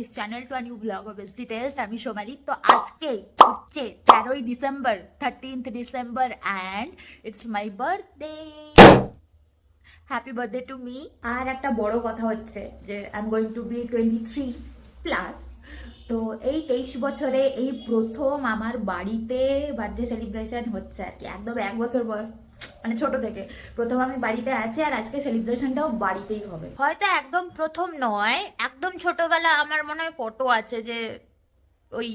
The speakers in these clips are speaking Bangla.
this channel to a new vlog of Best Details. আমি সোমালি। তো আজকে হচ্ছে 13ই December, 13th December and it's my birthday. Happy birthday to me. আর একটা বড় কথা হচ্ছে যে I am going to be 23 plus. তো এই 23 বছরে এই প্রথম আমার বাড়িতে বার্থডে সেলিব্রেশন হচ্ছে আর কি। একদম 1 বছর বয়স, মানে ছোট থেকে প্রথম আমি বাড়িতে আছি, আর আজকে সেলিব্রেশনটাও বাড়িতেই হবে। হয়তো একদম প্রথম নয়, একদম ছোটবেলা আমার মনে হয় ফটো আছে যে ওই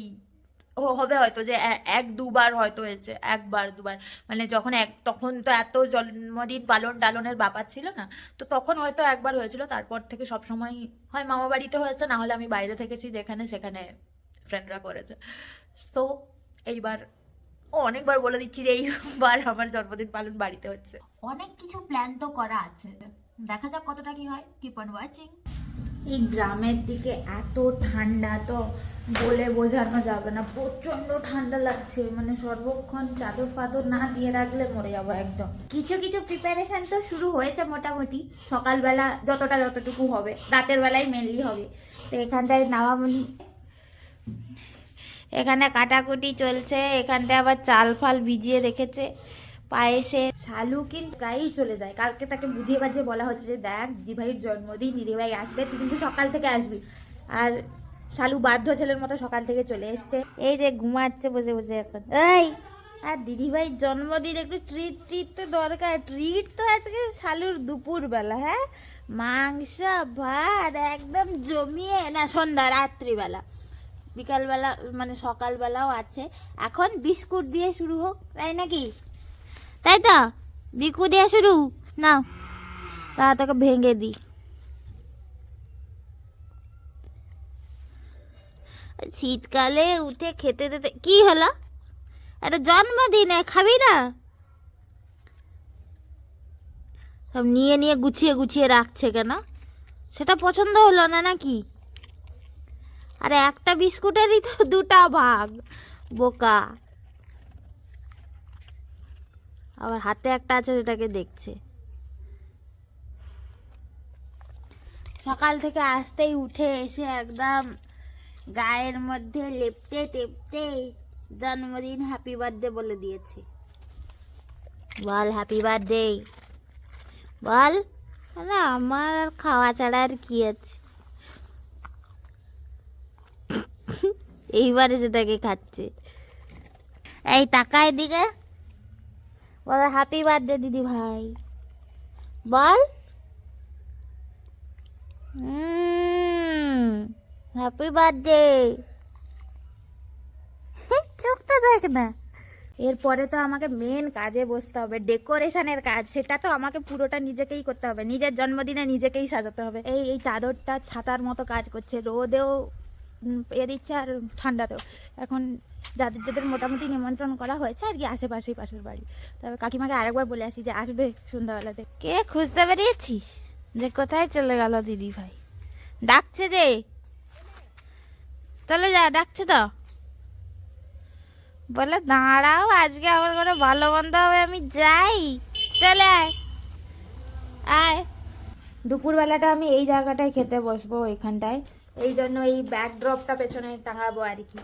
হবে হয়তো যে এক দুবার হয়তো হয়েছে, একবার দুবার, মানে যখন তখন তো এত জন্মদিন টালনের ব্যাপার ছিল না, তো তখন হয়তো একবার হয়েছিল। তারপর থেকে সব সময় হয় মামা বাড়িতে হয়েছে, না হলে আমি বাইরে থেকেছি যেখানে সেখানে ফ্রেন্ডরা করেছে। সো এইবার অনেকবার বলে দিচ্ছি যে এইবার আমার জন্মদিন পালন বাড়িতে হচ্ছে। অনেক কিছু প্ল্যান তো করা আছে, দেখা যাক কতটা কি হয়। Keep on watching. এই গ্রামের দিকে এত ঠান্ডা তো বলে বোঝানো যাবে না, প্রচন্ড ঠান্ডা লাগছে, মানে সর্বক্ষণ চাদর ফাদর না দিয়ে রাখলে মরে যাবো একদম। কিছু কিছু প্রিপারেশন তো শুরু হয়েছে মোটামুটি, সকালবেলা যতটুকু হবে, রাতের বেলায় মেনলি হবে। তো এখানটায় নাওয়ামনি, এখানে কাটাকুটি চলছে, এখানটায় আবার চাল ফাল ভিজিয়ে রেখেছে পায়েসে। শালু কিন্তু প্রায়ই চলে যায়, কালকে তাকে বুঝিয়ে বাজিয়ে বলা হচ্ছে যে দেখ দিদিভাইয়ের জন্মদিন, দিদিভাই আসবে, তুই কিন্তু সকাল থেকে আসবি। আর শালু বাধ্য ছেলের মতো সকাল থেকে চলে এসছে, এই যে ঘুমাচ্ছে বসে বসে এখন। এই আর দিদিভাইয়ের জন্মদিন, একটু ট্রিট তো দরকার। ট্রিট তো আজকে শালুর দুপুরবেলা, হ্যাঁ মাংস ভাত একদম জমিয়ে, না সন্ধ্যা রাত্রিবেলা, বিকালবেলা মানে সকালবেলাও আছে। এখন বিস্কুট দিয়ে শুরু হোক, তাই নাকি? তাই তো, বিস্কুট দিয়ে শুরু না, তা তোকে ভেঙে দিই। শীতকালে উঠে খেতে দিতে কি হলো? এটা জন্মদিনে খাবি না? সব নিয়ে নিয়ে গুছিয়ে গুছিয়ে রাখছে কেন? সেটা পছন্দ হলো না নাকি? আরে একটা বিস্কুটেরই তো দুটা ভাগ, বোকা। আবার হাতে একটা আছে যেটাকে দেখছে। সকাল থেকে আসতেই উঠে এসে একদম গায়ের মধ্যে লেপটে টেপটে জন্মদিন হ্যাপি বার্থডে বলে দিয়েছে। বল হ্যাপি বার্থডে বল। না আমার আর খাওয়া ছাড়া আর কি আছে। এইবারে সেটাকে খাচ্ছে। এই তাকায় দিকে, বল হ্যাপি বার্থডে দিদি ভাই বল। Happy birthday. চোখটা দেখ না। এরপরে তো আমাকে মেন কাজে বসতে হবে, ডেকোরেশনের কাজ। সেটা তো আমাকে পুরোটা নিজেকেই করতে হবে, নিজের জন্মদিনে নিজেকেই সাজাতে হবে। এই চাদরটা ছাতার মতো কাজ করছে, রোদেও এ দিচ্ছে আর ঠান্ডাতেও। এখন যাদের যাদের মোটামুটি নিমন্ত্রণ করা হয়েছে আর কি, আশেপাশেই পাশের বাড়ি, তবে কাকিমাকে আরেকবার বলে আসি যে আসবে সন্ধ্যাবেলাতে। কে খুঁজতে বেরিয়েছিস যে কোথায় চলে গেল দিদি ভাই? ডাকছে যে, তাহলে যা, ডাকছে তো, বলে দাঁড়াও আজকে আমার ঘরে ভালো মন্দ হবে, আমি যাই, চলে আয় আয়। দুপুরবেলাটা আমি এই জায়গাটায় খেতে বসবো, এখানটায়, এই জন্য এই ব্যাকড্রপটা পেছনে টাঙাবো আর কি।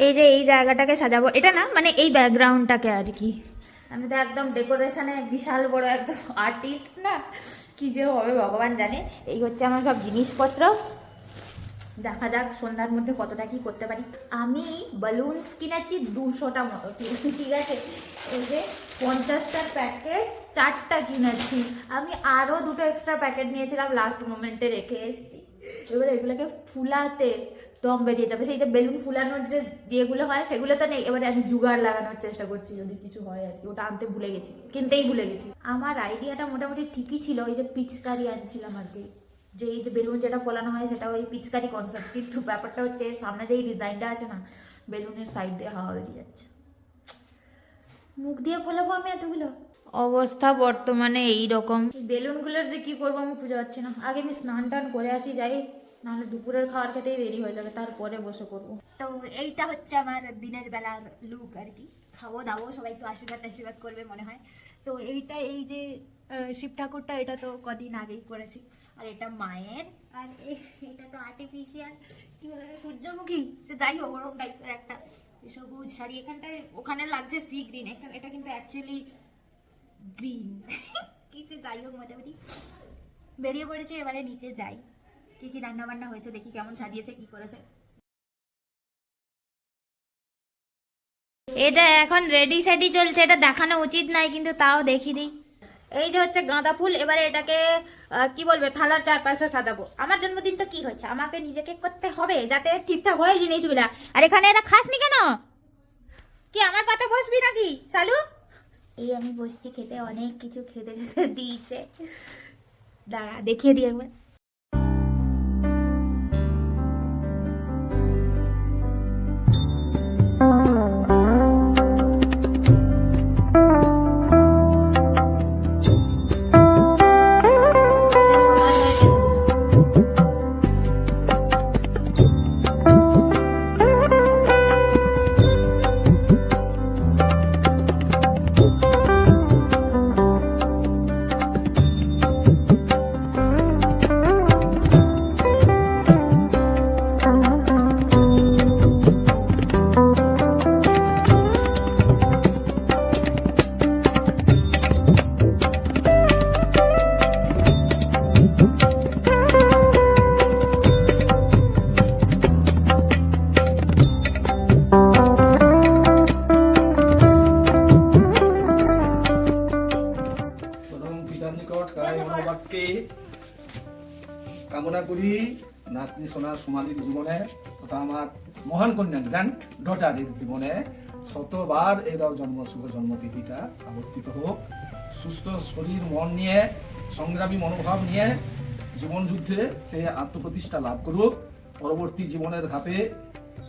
এই যে এই জায়গাটাকে সাজাবো, এটা না মানে এই ব্যাকগ্রাউন্ডটাকে আর কি। আমি তো একদম ডেকোরেশনে বিশাল বড় একদম আর্টিস্ট না, কি যে হবে ভগবান জানে। এই হচ্ছে আমার সব জিনিসপত্র, দেখা যাক সন্ধ্যার মধ্যে কতটা কি করতে পারি। আমি বালুনস কিনেছি 200টা মতো, ঠিক আছে। এই যে 50টার প্যাকেট 4টা কিনেছি। আমি আরও 2টো এক্সট্রা প্যাকেট নিয়েছিলাম, লাস্ট মোমেন্টে রেখে এসেছি। এবার এগুলোকে ফুলাতে দম বেরিয়ে যাবে। সেই যে বেলুন ফুলানোর যে ইয়েগুলো হয় সেগুলো তো নেই, এবারে আমি জুগাড় লাগানোর চেষ্টা করছি যদি কিছু হয় আর কি। ওটা আনতে ভুলে গেছি, কিনতেই ভুলে গেছি। আমার আইডিয়াটা মোটামুটি ঠিকই ছিল, ওই যে পিচকারি আনছিলাম আর কি, যে এই যে বেলুন যেটা ফোলানো হয় সেটা ওই পিচকারি কনসেপ্ট, কিন্তু ব্যাপারটা হচ্ছে সামনে যে এই ডিজাইনটা আছে না, বেলুনের সাইড দিয়ে হাওয়া বেরিয়ে যাচ্ছে। মুখ দিয়ে ফোলাবো আমি এতগুলো? অবস্থা বর্তমানে এই রকম। বেলুনগুলোর যে কি করবো আমি খুঁজে পাচ্ছি না। আগে আমি স্নান টান করে আসি, যাই নাহলে দুপুরের খাবার খেতেই দেরি হয়ে যাবে, তারপরে বসে করবো। তো এইটা হচ্ছে আমার দিনের বেলার লুক আর কি। খাবো দাবো, সবাই একটু আশীর্বাদ আশীর্বাদ করবে মনে হয়। তো এইটা, এই যে শিব ঠাকুরটা, এটা তো কদিন আগেই করেছি। আর এটা মায়ের, আর এটা তো আর্টিফিশিয়াল কি বলে সূর্যমুখী, সে যাই হোক ওরকম টাইপের একটা সবুজ শাড়ি। এখানটায় ওখানে লাগছে সি গ্রিন, এটা কিন্তু অ্যাকচুয়ালি গ্রিন কিছু যাই হোক, মোটামুটি বেরিয়ে পড়েছে। এবারে নিচে যাই, কি কি রান্না বান্না হয়েছে দেখি, কেমন সাজিয়েছে, কি করেছে। এটা এখন রেডি সেডি চলছে, এটা দেখানো উচিত নাই কিন্তু তাও দেখি দিই। এই যে হচ্ছে গাঁদা ফুল, এবারে এটাকে কি বলবে, থালার চারপাশে সাজাবো। আমার জন্মদিন তো কি হচ্ছে, আমাকে নিজেকে করতে হবে যাতে ঠিকঠাক হয় জিনিসগুলা। আর এখানে এটা খাসনি কেন, কি আমার পাতে বসবি নাকি চালু? এই আমি বসছি খেতে, অনেক কিছু খেতে খেতে দিয়েছে। দাঁড়া দেখিয়ে দিই একবার। কামনা করি নাতনি সোনার সোনালীর জীবনে তথা আমার মহান কন্যা গ্র্যান্ড ডটারের জীবনে শতবার এরাও শুভ জন্মতিথিটা আবর্তিত হোক। সুস্থ শরীর মন নিয়ে, সংগ্রামী মনোভাব নিয়ে জীবন যুদ্ধে সে আত্মপ্রতিষ্ঠা লাভ করুক। পরবর্তী জীবনের ধাপে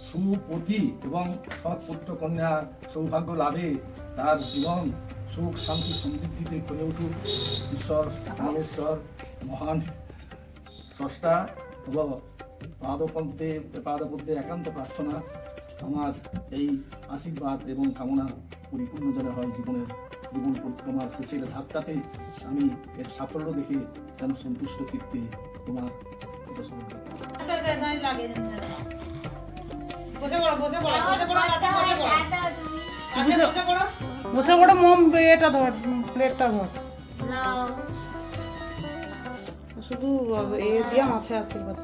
সুপতি এবং সৎ পুত্র কন্যা সৌভাগ্য লাভে তার জীবন সুখ শান্তি সমৃদ্ধিতে করে উঠুক। ঈশ্বর পরমেশ্বর মহান স্রষ্টা এবং পাদপদ্মে একান্ত প্রার্থনা আমার এই আশীর্বাদ এবং কামনা পরিপূর্ণ যেন হয় জীবন পরিক্রমার শেষের ধাপটাতে আমি এর সাফল্য দেখে যেন সন্তুষ্ট চিত্তে তোমার বসে পড়ো, মোম এটা ধর, প্লেটটা ধর, শুধু এ দিয়া মাথায় আশীর্বাদ।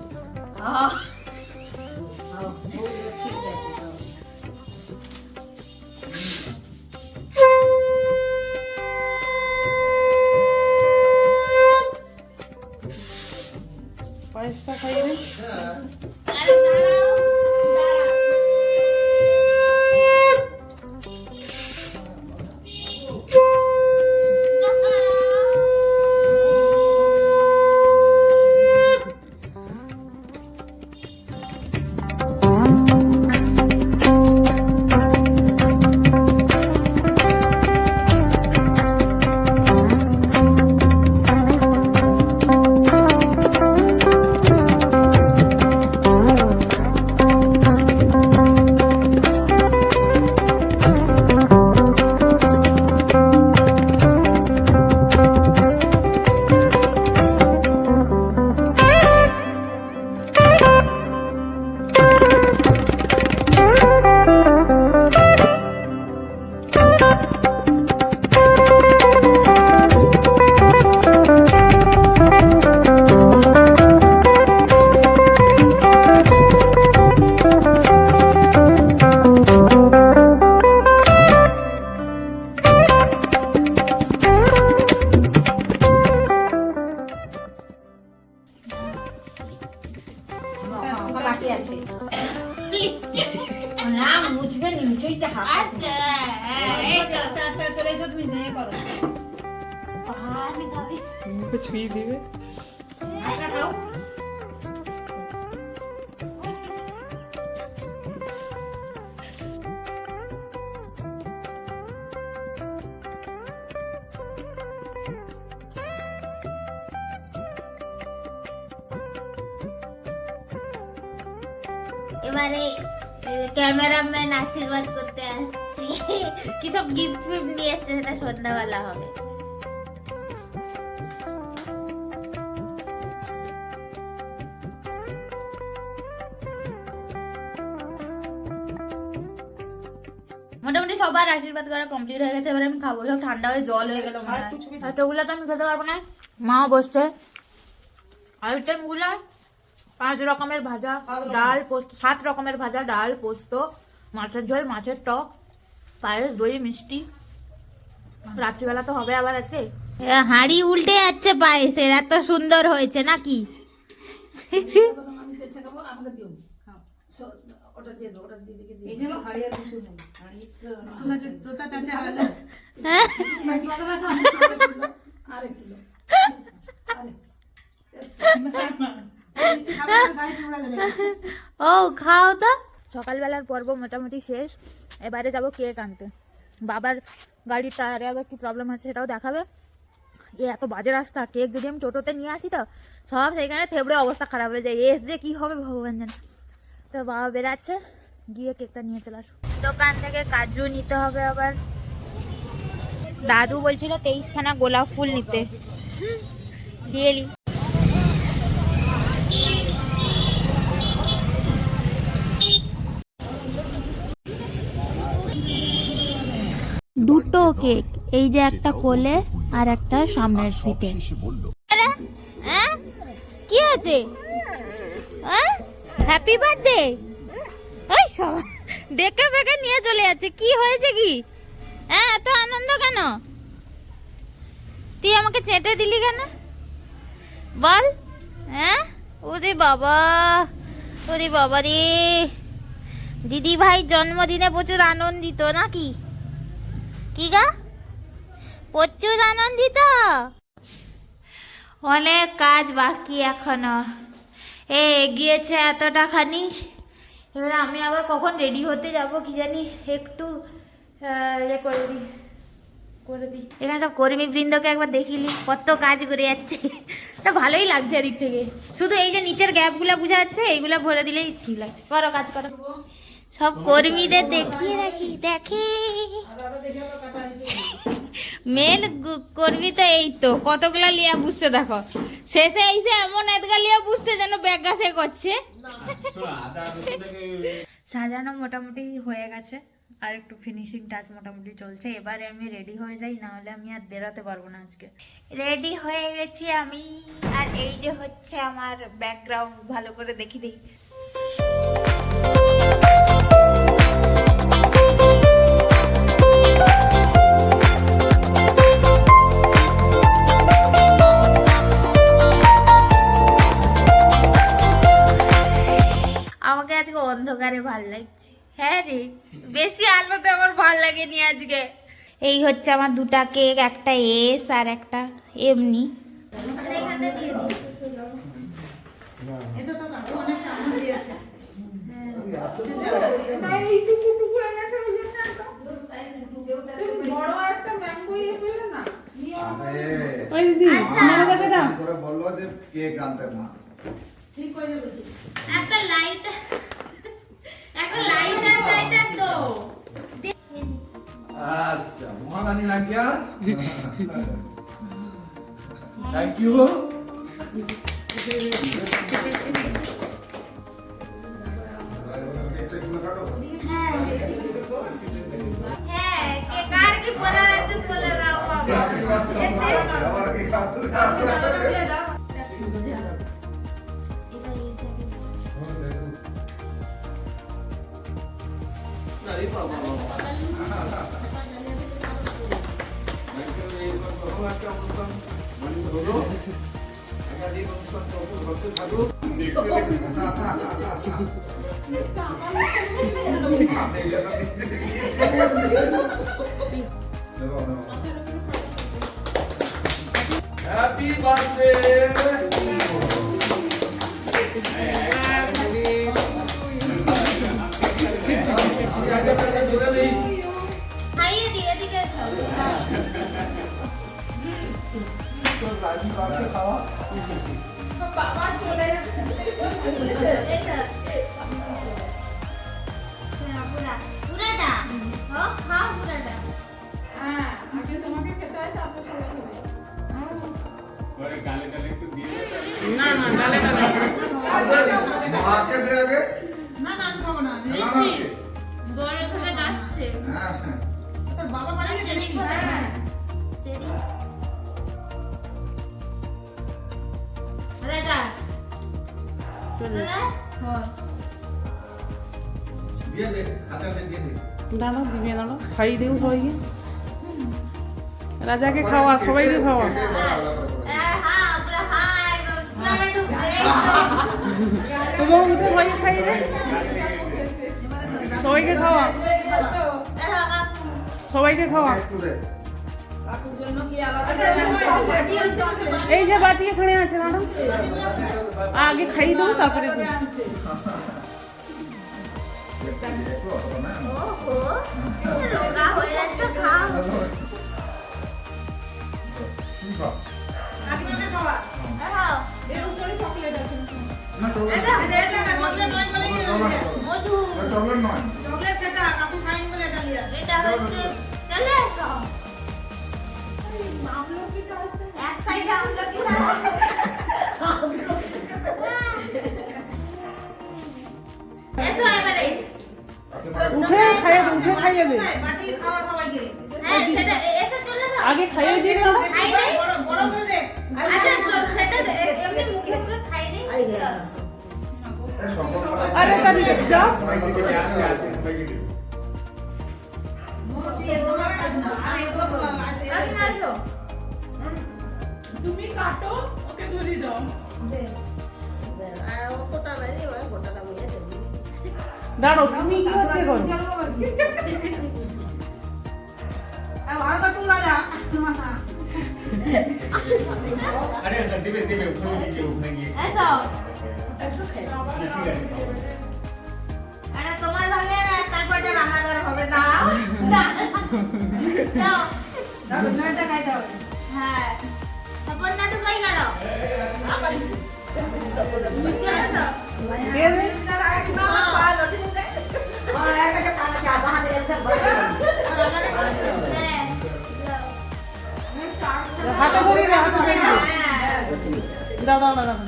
পায়েসটা খাইয়ে দে। ছুঁয়ে দিবে। এবারে ক্যামেরাম্যান আশীর্বাদ করতে আসছি। কি সব গিফট ফিফট নিয়ে এসছে, সেটা সন্ধ্যাবেলা হবে। মোটামুটি সবার আশীর্বাদ করা কমপ্লিট হয়ে গেছে। এবার আমি খাবো, সব ঠান্ডা হয়ে জল হয়ে গেল। এতগুলো তো আমি খেতে পারবো না। মাও বসছে। আইটেমগুলো 5 রকমের ভাজা, ডাল পোস্ত, 7 রকমের ভাজা, ডাল পোস্ত, মাছের ঝোল, মাছের টক, পায়েস, দই, মিষ্টি। রাত্রিবেলা তো হবে আবার আজকে। হাঁড়ি উল্টে যাচ্ছে পায়েসের, এত সুন্দর হয়েছে নাকি? ও খাও তো। সকালবেলার পর্ব মোটামুটি শেষ। এবারে যাব কেক আনতে। বাবার গাড়ির টায়ারে আবার কি প্রবলেম আছে সেটাও দেখাবে। এত বাজে রাস্তা, কেক যদি আমি টোটোতে নিয়ে আসি তো সব সেখানে থেবড়ে অবস্থা খারাপ হয়ে যায়। এস যে কি হবে ভগবান জানে। তো বাবা বেরাচ্ছে, গিয়ে কেকটা নিয়ে চলে আসবো। দোকান থেকে কাজু নিতে হবে আবার। দাদু বলছিল 23খানা গোলাপ ফুল নিতে, দিয়ে এলি। দুটো কেক, এই যে একটা কোলে আর একটা সামনের সিটে। কি আছে? Happy birthday. ওই সব ডেকে ফেকে নিয়ে চলে যাচ্ছে। কি হয়েছে কি? হ্যাঁ, এত আনন্দ কেন? তুই আমাকে চেটে দিলি কেন বল? হ্যাঁ, ওরে বাবা, ওরে বাবা রে। দিদি ভাই জন্মদিনে প্রচুর আনন্দিত নাকি? কি গা, প্রচুর আনন্দিত? অনেক কাজ বাকি এখনো, এগিয়েছে এতটা খানি। এবারে আমি আবার কখন রেডি হতে যাব কি জানি, একটু করে দিই। এখানে সব কর্মী বৃন্দকে একবার দেখিলি কত কাজ করে যাচ্ছে। তা ভালোই লাগছে এদিক থেকে। শুধু এই যে নিচের গ্যাপগুলো বোঝা যাচ্ছে, এইগুলো ভরে দিলেই ঠিক লাগছে। করো কাজ করো। সব কর্মীদের দেখিয়ে রাখি, দেখে মেন কর্মী তো এই তো কতগুলা লিয়া বুঝছে। দেখো শেষে এসে এমন এতগা লিয়া বুঝছে যেন ব্যাগ গাছে করছে। সাজানো মোটামুটি হয়ে গেছে, আর একটু ফিনিশিং টাচ মোটামুটি চলছে। এবারে আমি রেডি হয়ে যাই, না হলে আমি আর বেরোতে পারবো না আজকে। রেডি হয়ে গেছি আমি, আর এই যে হচ্ছে আমার ব্যাকগ্রাউন্ড। ভালো করে দেখি দিই। আমাকে আজকে অন্ধকারে ভাল লাগছে। হ্যাঁ রে, বেশি আলোতে আমার ভাল লাগেনি আজকে। এই হচ্ছে আমার দুটা কেক, একটা এস আর একটা এমনি। একটা লাইট, একটা লাইটার তো। আচ্ছা, মহারানী নাকিয়া, থ্যাংক ইউ। হ্যাঁ, কে কার কি বলার আছে বলে দাও বাবা। Happy birthday. খাইয়ে দি, এদিকে এসো। খাওয়া বাবা চলে যাচ্ছে। না না গালে গালে মাকে দে আগে না না আমি খাবো না না না বড় থেকে যাচ্ছে হ্যাঁ হ্যাঁ তোর বাবা বাড়ি গেছে নাকি রাজা দিয়ে দে হাতে হাতে দিয়ে দে দাঁড়াও দিবে দাঁড়াও খাই দেও সবাইকে রাজাকে খাওয়া সবাইকে খাওয়া হ্যাঁ পুরো হাই পুরো ঢুকে তোমার উঠে সবাইকে খাই দে সবাইকে খাওয়া সবাইকে খাওয়া একটু দে এই যে বাটি এখানে আছে ম্যাডাম আগে খাই দাও তারপরে তুমি একটু অতটা না ওহো রোগা হয়ে যাচ্ছে খাও তুমি খাও খাও না চকলেট মধু চকলেট নয় এটা হচ্ছে চলে এসো এক সাইডে আমলকি এসো এবারে উঠে খাইয়ে দে হ্যাঁ সেটা এসে চলে যাও আগে খাইয়ে দিয়ে দাও খাই দে আচ্ছা তো সেটা এমনি মুখে মুখে খাই দে এই সম্পর্ক আরে কাটি যাও আসো তুমি কাটো ওকে ধরি দাও আর ও কোটা বাইরে ওই কোটাটা বলে দেব দাঁড়ো তুমি কি হচ্ছে এখন अरे अच्छा दिवे दिवे उठने लीजिए उठने की এসো ठीक है আরে তোমার ভাগে তারপরটা রান্নাদার হবে দাও দাও হ্যাঁ তখন না তো কই গেল দিয়ে দে হাতে ধরে দে হাতে ধরে দে দাও দাও দাও দাও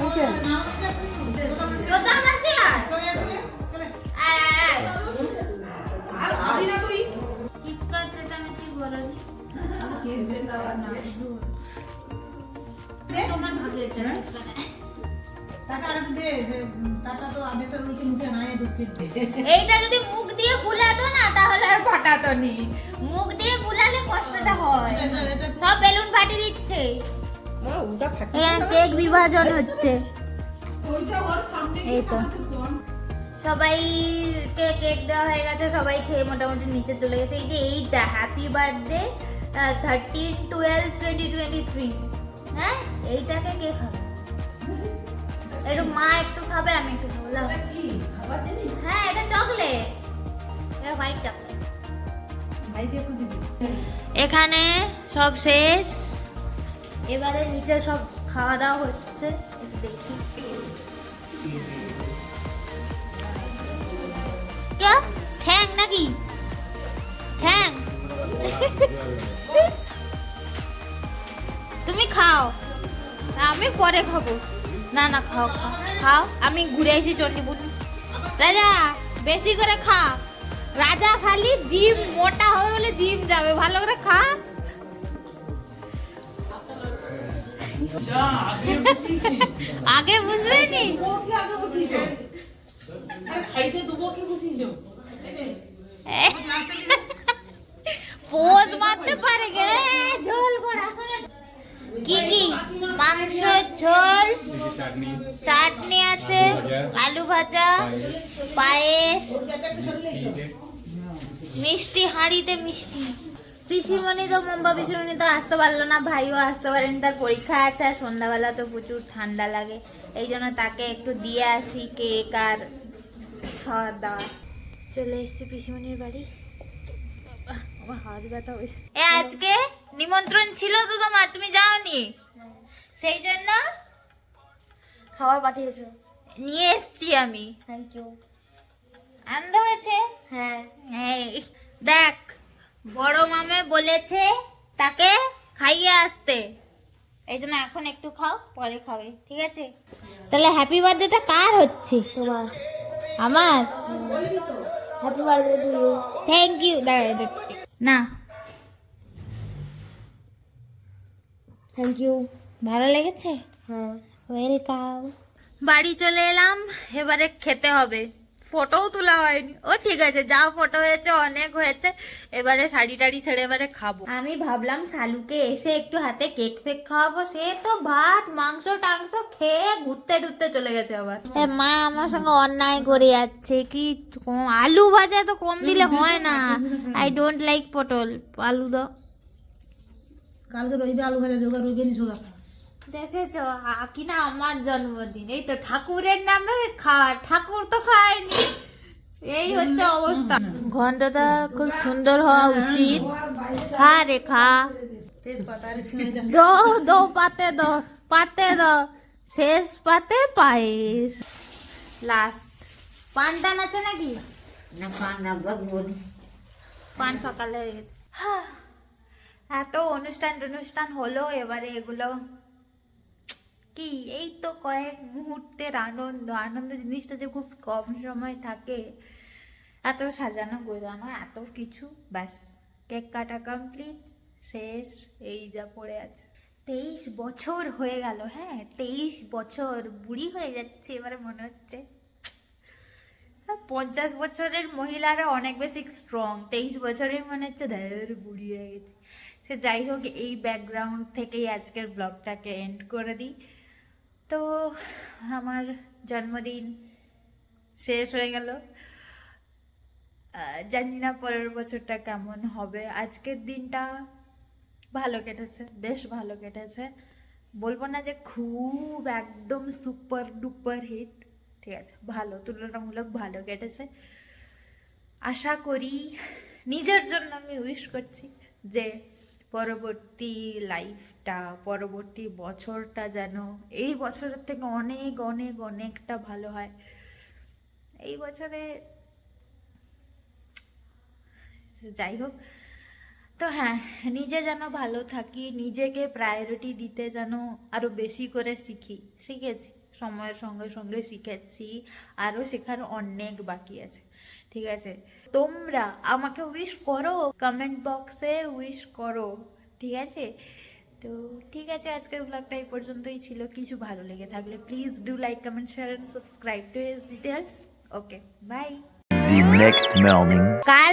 ওকে তোমার ভাগে এইটা যদি মুখ দিয়ে বুলাতো না তাহলে আর ফাটাতো নি মুখ দিয়ে বুলালে কষ্টটা হয় সব বেলুন ফাটি দিচ্ছে এখানে কেক বিভাজন হচ্ছে এই তো সবাইকে কেক দেওয়া হয়ে গেছে সবাই খেয়ে মোটামুটি নিচে চলে গেছে এই যে এইটা হ্যাপি বার্থডে 13/12/2023 হ্যাঁ এইটাকে কে খাবে একটু মা একটু খাবে আমি একটু খাবো লাও। হ্যাঁ এটা চকলেট এটা হোয়াইট চকলেট এখানে সব শেষ এবারে নিচে সব খাওয়া দাওয়া হচ্ছে একটু দেখি क्या ঠ্যাং নাকি ঠ্যাং তুমি খাও আমি পরে খাবো না না খাও খাও খাও আমি ঘুরে এসে চণ্ডীপুর রাজা বেশি করে খা রাজা খালি জিম মোটা হবে বলে জিম যাবে ভালো করে খা আগে বুঝবে নি খাইতে দেবো কি বসিয়েছ পোজ মারতে পারে গে ঝোল করা কি কি মাংস ঝোল चाटनी চাটনি আছে আলু ভাজা পায়েস মিষ্টি হাঁড়িতে মিষ্টি পিসিমণি তো মুম্বা পিসিমণি তো আসতে পারলো না ভাইও আসতে পারেনি তার পরীক্ষা আছে আর সন্ধ্যাবেলা তো প্রচুর ঠান্ডা লাগে এই জন্য তাকে একটু দিয়ে আসি কেক আর খাওয়ার দাওয়া চলে এসেছি পিসিমণির বাড়ি বাবা, আমার হাত ব্যথা হয়েছে আজকে নিমন্ত্রণ ছিল তো তোমার তুমি যাওনি সেই জন্য খাবার পাঠিয়েছো নিয়ে এসছি আমি থ্যাংক ইউ আনন্দ হয়েছে হ্যাঁ এই দেখ বড় মামে বলেছে তাকে খাইয়ে আসতে এই জন্য এখন একটু খাও, পরে খাবে, ঠিক আছে? তাহলে হ্যাপি বার্থডেটা কার হচ্ছে? তোমার। আমার? Happy birthday to you. Thank you. না, থ্যাংক ইউ। ভালো লেগেছে? হ্যাঁ, ওয়েলকাম। বাড়ি চলে এলাম, এবারে খেতে হবে। ফটোও তোলা হয়নি। ও ঠিক আছে, যা ফটো হয়েছে অনেক হয়েছে, এবারে শাড়ি টাড়ি ছেড়ে এবারে খাবো। আমি ভাবলাম শালুকে এসে একটু হাতে কেক ফেক খাওয়াবো, সে তো ভাত মাংস টাংস খেয়ে ঘুরতে টুরতে চলে গেছে আবার। মা আমার সঙ্গে অন্যায় করে যাচ্ছে কি, আলু ভাজা তো কম দিলে হয় না। আই ডোন্ট লাইক পটল, আলু দাও। কালকে রইবে আলু ভাজা জোগাড় রইবে নি সোজা। দেখেছো কিনা আমার জন্মদিন, এই তো ঠাকুরের নামে খাওয়া, ঠাকুর তো খায়নি, এই হচ্ছে অবস্থা। ঘন্টাটা খুব সুন্দর হওয়া উচিত। খা রে খা, দো দো পাতে দো, পাতে দো, শেষ পাতে পায়েস। লাস্ট পান টান আছে নাকি? না, পান সকালে হয়ে গেছে। এত অনুষ্ঠান হলো, এবারে এগুলো কি, এই তো কয়েক মুহূর্তের আনন্দ জিনিসটা যে খুব কম সময় থাকে। এত সাজানো গোজানো এত কিছু, ব্যাস কেক কাটা কমপ্লিট, শেষ। এই যা পড়ে আছে। 23 বছর হয়ে গেল। হ্যাঁ, 23 বছর, বুড়ি হয়ে যাচ্ছে এবারে মনে হচ্ছে। 50 বছরের মহিলারা অনেক বেশি স্ট্রং, 23 বছরেই মনে হচ্ছে ধর বুড়ি হয়ে গেছে। সে যাই হোক, এই ব্যাকগ্রাউন্ড থেকেই আজকের ব্লগটাকে এন্ড করে দিই। তো আমার জন্মদিন শেষ হয়ে গেল, জানি না পরের বছরটা কেমন হবে। আজকের দিনটা ভালো কেটেছে, বেশ ভালো কেটেছে। বলবো না যে খুব একদম সুপার ডুপার হিট, ঠিক আছে, ভালো, তুলনামূলক ভালো কেটেছে। আশা করি, নিজের জন্য আমি উইশ করছি যে পরবর্তী লাইফটা, পরবর্তী বছরটা যেন এই বছরের থেকে অনেক অনেক অনেকটা ভালো হয়। এই বছরে যাই হোক, তো হ্যাঁ, নিজে যেন ভালো থাকি, নিজেকে প্রায়োরিটি দিতে যেন আরো বেশি করে শিখেছি, সময়ের সঙ্গে সঙ্গে শিখেছি, আরো শেখার অনেক বাকি আছে, ঠিক আছে? তোমরা আমাকে উইশ করো, কমেন্ট বক্সে উইশ করো, ঠিক আছে? তো ঠিক আছে, আজকের ব্লগটা এই পর্যন্তই ছিল। কিছু ভালো লেগে থাকলে please do like, comment, share and subscribe to his details. Okay, bye. The next morning. কাল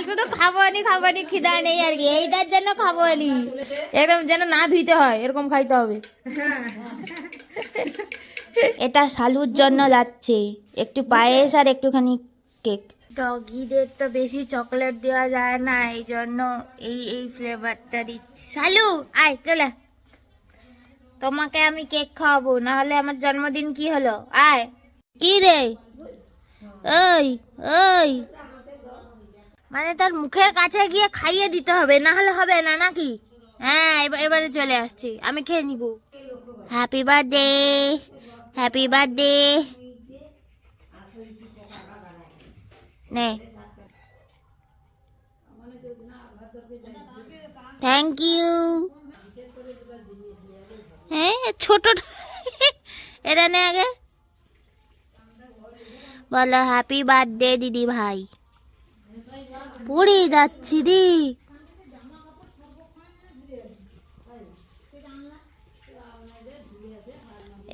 শুধু খাবানি খিদা নেই আর কি, এইটার জন্য খাবানি একদম যেন না ধুইতে হয় এরকম খাইতে হবে। এটা শালুর জন্য যাচ্ছে, একটু পায়েস আর একটুখানি কেক। ডগিদের তো বেশি চকলেট দেওয়া যায় না, এই জন্য এই ফ্লেভারটা দিচ্ছি। শালু আয় চলে, তোমাকে আমি কেক খাওয়াবো, না হলে আমার জন্মদিন কি হলো? আয়। কি রে? ওই ওই, মানে তার মুখের কাছে গিয়ে খাইয়ে দিতে হবে, না হলে হবে না নাকি? হ্যাঁ, এবারে চলে আসছি, আমি খেয়ে নিব। Happy birthday, happy birthday. নে, থ্যাংক ইউ। হ্যাঁ, ছোট এটা নে আগে, বলো হ্যাপি বার্থডে দিদি ভাই। পড়ে যাচ্ছি রে।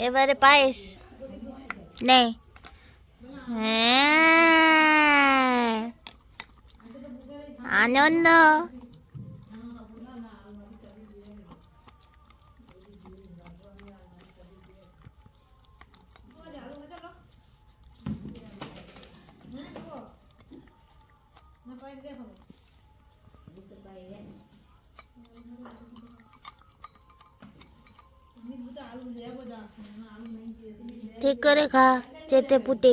এবারে পায়েস নে। হ্যাঁ, আনন্দ। ঠিক করে খা, চেটে পুটে।